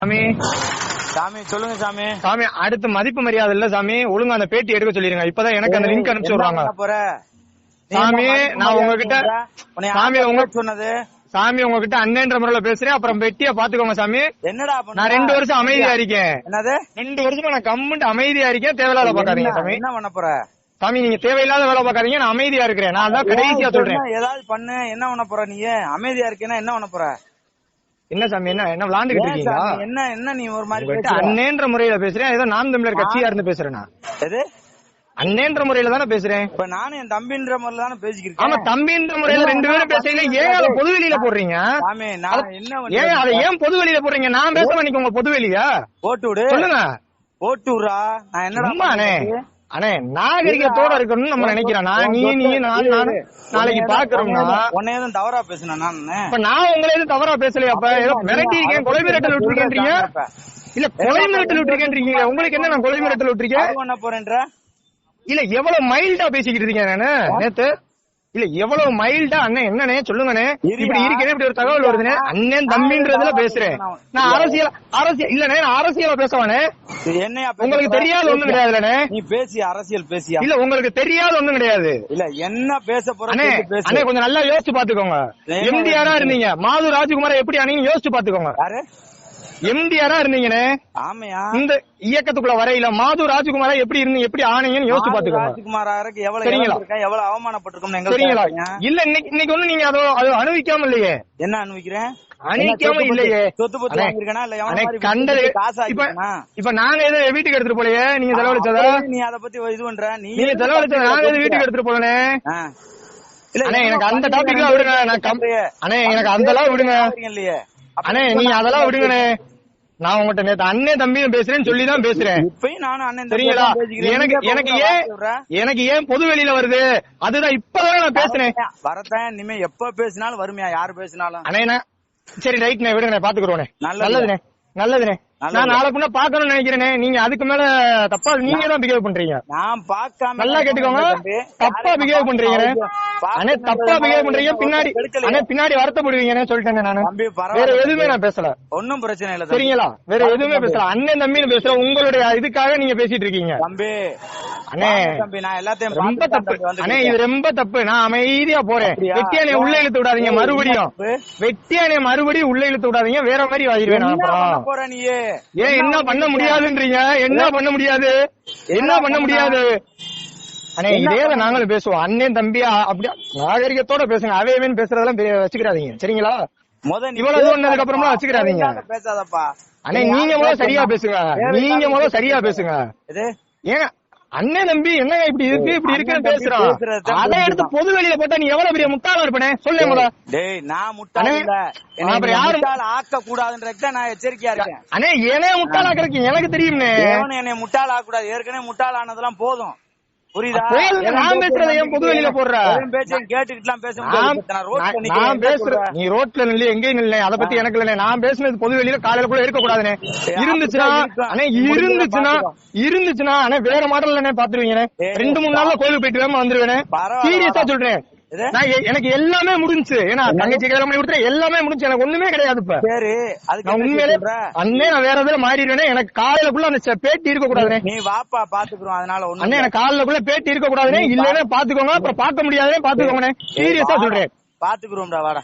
சாமி சாமி சொல்லுங்க சாமி. சாமி அடுத்து மதிப்பு மரியாதை இல்ல சாமி, ஒழுங்கா அந்த பேட்டி எடுக்க சொல்லிருங்க. இப்பதான் எனக்கு அந்த லிங்க் அனுப்பிச்சு விடுறாங்க. சாமி நான் உங்ககிட்ட சாமி உங்க சொன்னது சாமி உங்ககிட்ட அண்ணன்ற முறையில பேசுறேன். அப்புறம் வெட்டியா பாத்துக்கோங்க சாமி. என்னடா நான் 2 வருஷம் அமைதியா இருக்கேன். என்னது 2 வருஷமா நான் கம்முண்டு அமைதியா இருக்கேன். தேவையில்லாத பாக்காதீங்க சாமி. என்ன பண்ண போற சாமி? நீங்க தேவையில்லாத வேலை பாக்காதீங்க. நான் அமைதியா இருக்கிறேன். நான் தான் கடைசியா சொல்றேன். ஏதாவது பண்ணு. என்ன பண்ண போற நீ? அமைதியா இருக்கேன்னா என்ன பண்ண போற? என்ன சாமி என்ன விளாண்டுகிட்டு இருக்கீங்களா? என்ன நீ ஒரு மாதிரி அண்ணன்ற முறையில பேசுறேன். ஏதோ நாம் தமிழர் கட்சியா இருந்து பேசுறேன். எது அண்ணன்ற முறையில தானே பேசுறேன். இப்ப நானும் என் தம்பின்ற முறையில தானே பேசிக்கிறேன். ஆமா தம்பின்ற முறையில 2 பேரும் பேசல. ஏன் அதை பொதுவெளியில போடுறீங்க? ஏன் அதை ஏன் பொதுவெளியில போடுறீங்க? நான் பேச பண்ணிக்க உங்க பொதுவெளியா போட்டு விடு. சொல்லுங்க போட்டு விடுறா. நான் என்ன அண்ணே நாகரிகத்தோட இருக்கணும்னு நம்ம நினைக்கிறேன். நாளைக்கு பாக்குறோம்னா உன்னையும் தவறா பேசுனா நான் உங்களை எதுவும் தவறா பேசலையா? அப்ப ஏதோ மிரட்டி இருக்கேன், கொலை மிரட்டல் விட்டுருக்கேன்றீங்க. இல்ல கொலை மிரட்டல் விட்டுருக்கேன்றீங்க. உங்களுக்கு என்ன நான் கொலை மிரட்டல் விட்டுருக்கேன்? பண்ண போறேன்ற இல்ல எவ்வளவு மைல்டா பேசிக்கிட்டு இருக்கேன் நானு நேத்து. இல்ல எவ்வளவு மைல்டா அண்ணன் என்னனே சொல்லுங்கண்ணே. இப்படி இருக்கேன், இப்படி ஒரு தகவல் வருதுன்னு அண்ணன் தம்பின்றதுல பேசுறேன். நான் அரசியல் இல்லனே, நான் அரசியல பேசவானே. உங்களுக்கு தெரியாது ஒண்ணும் கிடையாதுலனே. நீ பேசி அரசியல் பேசியா? இல்ல உங்களுக்கு தெரியாது ஒண்ணும் கிடையாது. இல்ல என்ன பேச போற? அண்ணே கொஞ்சம் நல்லா யோசிச்சு பாத்துக்கோங்க. எம்டிஆரா இருந்தீங்க, மாது ராஜகுமார எப்படி ஆனீங்கன்னு யோசிச்சு பாத்துக்கோங்க. யாரு எம்டிஆரா இருந்தீங்கண்ணே? ஆமையா இந்த இயக்கத்துக்குள்ள வரையில மாது ராஜகுமாரா எப்படி இருந்தீங்க, எப்படி ஆனீங்கன்னு யோசிச்சு பாத்துக்கோங்க. ராஜகுமாருக்கு எவ்வளவு அவமானப்பட்டிருக்கோம் சரிங்களா? இல்ல இன்னைக்கு ஒண்ணு நீங்க அது அனுபவிக்காம இல்லையே. என்ன அனுபவிக்கிறேன்? அனுபவிக்காம இல்லையே. சொத்து பத்து வாங்கிருக்கா இல்ல கண்டது. இப்ப நாங்க எதுவும் வீட்டுக்கு எடுத்துட்டு போலையே, நீங்க செலவழிச்சதா? நீ அத பத்தி இது பண்ற? நீங்க செலவழிச்சத நாங்க எதுவும் வீட்டுக்கு எடுத்துட்டு போலனே. அண்ணே எனக்கு அந்த டாபிக் விடுங்க. அண்ணே எனக்கு அதெல்லாம் விடுங்க. அண்ணே நீங்க அதெல்லாம் விடுங்கண்ணே. நான் உங்ககிட்ட நேத்து அண்ணன் தம்பியும் பேசுறேன்னு சொல்லிதான் பேசுறேன். சரிங்களா? எனக்கு ஏன் பொது வெளியில வருது? அதுதான் இப்பதான் நான் பேசுறேன். வரத்தான் இனிமே எப்ப பேசினாலும் வருமையா? யாரு பேசினாலும் அண்ணே சரி ரைட்ண்ணே, விடுங்கண்ணே, பாத்துக்கிறோண்ணே. நல்லதுண்ணே. நான் நாளை பின்ன பாக்கணும்னு நினைக்கிறேனே. நீங்க அதுக்கு மேல தப்பா நீங்க தான் பிஹேவ் பண்றீங்க. நான் பாக்காம நல்லா கேட்டுக்கோங்க. தப்பா பிஹேவ் பண்றீங்க அண்ணே, தப்பா பிஹேவ் பண்றீங்க. பின்னாடி வருத்தப்படுவீங்கன்னு சொல்லிட்டேன் நானு. வேற எதுவுமே நான் பேசல. ஒன்னும் பிரச்சனை இல்ல சரிங்களா? வேற எதுவுமே பேசல. அண்ணன் தம்பின்னு பேசல. உங்களுடைய இதுக்காக நீங்க பேசிட்டு இருக்கீங்க. தம்பி அண்ணே நான் எல்லாத்தையும் ரொம்ப தப்பு அண்ணே, இது ரொம்ப தப்பு. நான் அமைதியா போறேன். வெட்டியானே உள்ள இழுத்து விடாதீங்க. மறுபடியும் வெட்டியானே மறுபடியும் உள்ள இழுத்து விடாதீங்க. வேற மாதிரி ஆகிருவேன். அப்புறம் ஏன் என்ன பண்ண முடியாதுன்றீங்க? என்ன பண்ண முடியாது? என்ன பண்ண முடியாது? அண்ணே இதே நாங்களும் பேசுவோம். அண்ணன் தம்பியா அப்படியா நாகரிகத்தோட பேசுங்க. அவையவன் பேசுறதெல்லாம் வச்சுக்கிறாதீங்க. சரிங்களா? இவ்வளவு சொன்னதுக்கு அப்புறமா வச்சுக்கிறாதீங்க. பேசாதப்பா அண்ணே நீங்க முதல்ல சரியா பேசுங்க. நீங்க முதல்ல சரியா பேசுங்க. ஏங்க அண்ணன் தம்பி என்ன இப்படி இருக்குன்னு பேசுறான். அதை எடுத்து பொது வெளியில போட்டா நீ எவ்வளவு பெரிய முட்டாளா இருப்பனே சொல்லு முதல்ல. நான் முட்டாள ஆக்க கூடாதுன்றதுக்கு நான் எச்சரிக்கையா இருக்கேன். அண்ணே என்னைய முட்டாளாக்குறதுக்கு எனக்கு தெரியும். என்னை முட்டாள் ஆக்க கூடாது. ஏற்கனவே முட்டாள் ஆனதெல்லாம் போதும். புரியுதா? நான் பேசுறத ஏன் பொது வெளியில போடுற? கேட்டுக்கிட்டுலாம் பேச நான் பேசுறேன். நீ ரோட்ல நில்லு, எங்கேயும் நில்ல, அதை பத்தி எனக்கு இல்ல. நான் பேசுனது பொது வெளியில காலையில கூட இருக்க கூடாதுனே. இருந்துச்சுன்னா ஆனா வேற மாடல்ல பாத்துருவீங்க. 2-3 நாள்ல கோயிலுக்கு போயிட்டு வேமா வந்துருவேனே. சீரியஸா சொல்றேன். எனக்கு எல்லாமே முடிஞ்சு. ஏன்னா தங்கச்சி கல்யாணம் பண்ணி கொடுத்துறேன். எல்லாமே முடிஞ்சு. எனக்கு ஒண்ணுமே கிடையாது. இப்ப உண்மையிலே அண்ணே நான் வேற எதுல மாறிடுவேனே. எனக்கு காலையிலக்குள்ள அந்த பேட்டி இருக்க கூடாதுனே. நீ வாப்பா பாத்துக்கிறோம். அதனால அண்ணே எனக்கு காலையிலக்குள்ள பேட்டி இருக்க கூடாதுனே. இல்லன்னா பாத்துக்கோங்க. அப்புறம் பாக்க முடியாதுனே. பாத்துக்கோங்கண்ணே. சீரியஸா சொல்றேன். பாத்துக்கிறோம்டா வாடா.